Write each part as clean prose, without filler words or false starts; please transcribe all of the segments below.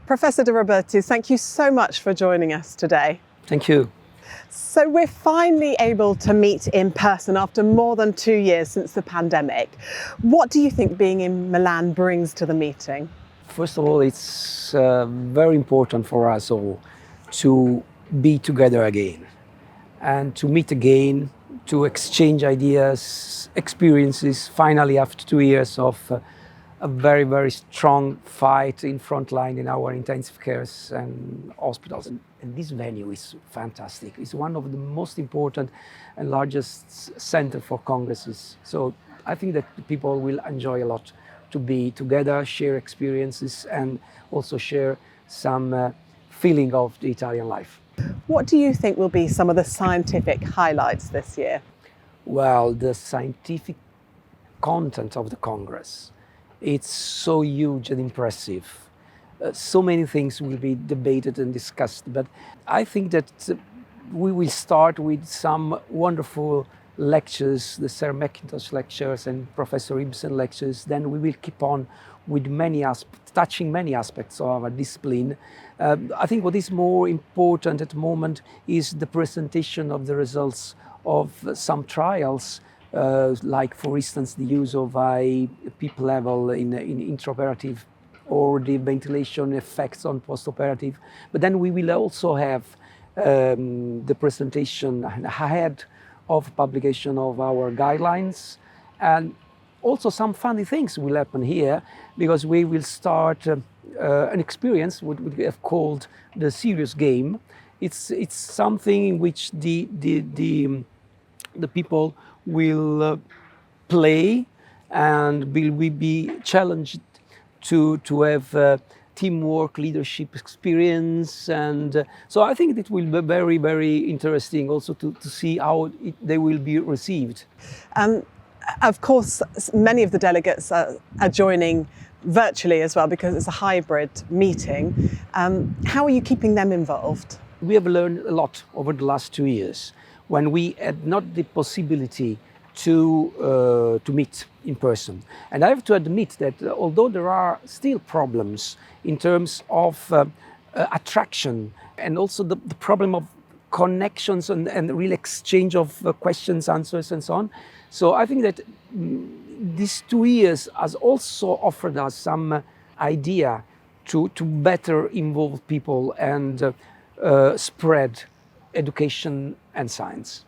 Professor De Robertis, thank you so much for joining us today. Thank you. So we're finally able to meet in person after more than 2 years since the pandemic. What do you think being in Milan brings to the meeting? First of all, it's very important for us all to be together again and to meet again, to exchange ideas, experiences, finally after 2 years of a very, very strong fight in front line in our intensive cares and hospitals. And this venue is fantastic. It's one of the most important and largest center for congresses. So I think that people will enjoy a lot to be together, share experiences, and also share some feeling of the Italian life. What do you think will be some of the scientific highlights this year? Well, the scientific content of the Congress, it's so huge and impressive. So many things will be debated and discussed, but I think that we will start with some wonderful lectures, the Sir Mackintosh lectures and Professor Ibsen lectures. Then we will keep on with touching many aspects of our discipline. I think what is more important at the moment is the presentation of the results of some trials, like for instance the use of a PEEP level in intraoperative or the ventilation effects on postoperative. But then we will also have the presentation ahead of publication of our guidelines, and also some funny things will happen here because we will start an experience what we have called the serious game. It's something in which the people will play and will be challenged to have teamwork, leadership experience, and so I think it will be very, very interesting also to see how they will be received. Of course, many of the delegates are joining virtually as well because it's a hybrid meeting. How are you keeping them involved? We have learned a lot over the last 2 years when we had not the possibility to meet in person. And I have to admit that although there are still problems in terms of attraction and also the problem of connections and real exchange of questions, answers and so on. So I think that these 2 years has also offered us some idea to better involve people and spread education and science.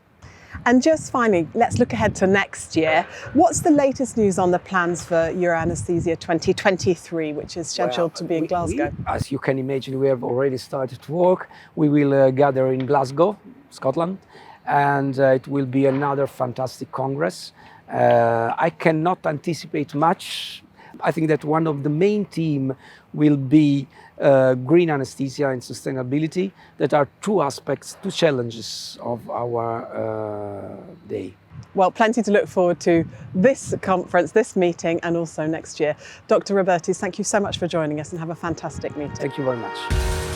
And just finally, let's look ahead to next year. What's the latest news on the plans for Euroanaesthesia 2023, which is scheduled to be in Glasgow? As you can imagine, we have already started to work. We will gather in Glasgow, Scotland, and it will be another fantastic congress. I cannot anticipate much. I think that one of the main theme will be green anesthesia and sustainability. That are two aspects, two challenges of our day. Well, plenty to look forward to this conference, this meeting, and also next year. Dr. Robertis, thank you so much for joining us and have a fantastic meeting. Thank you very much.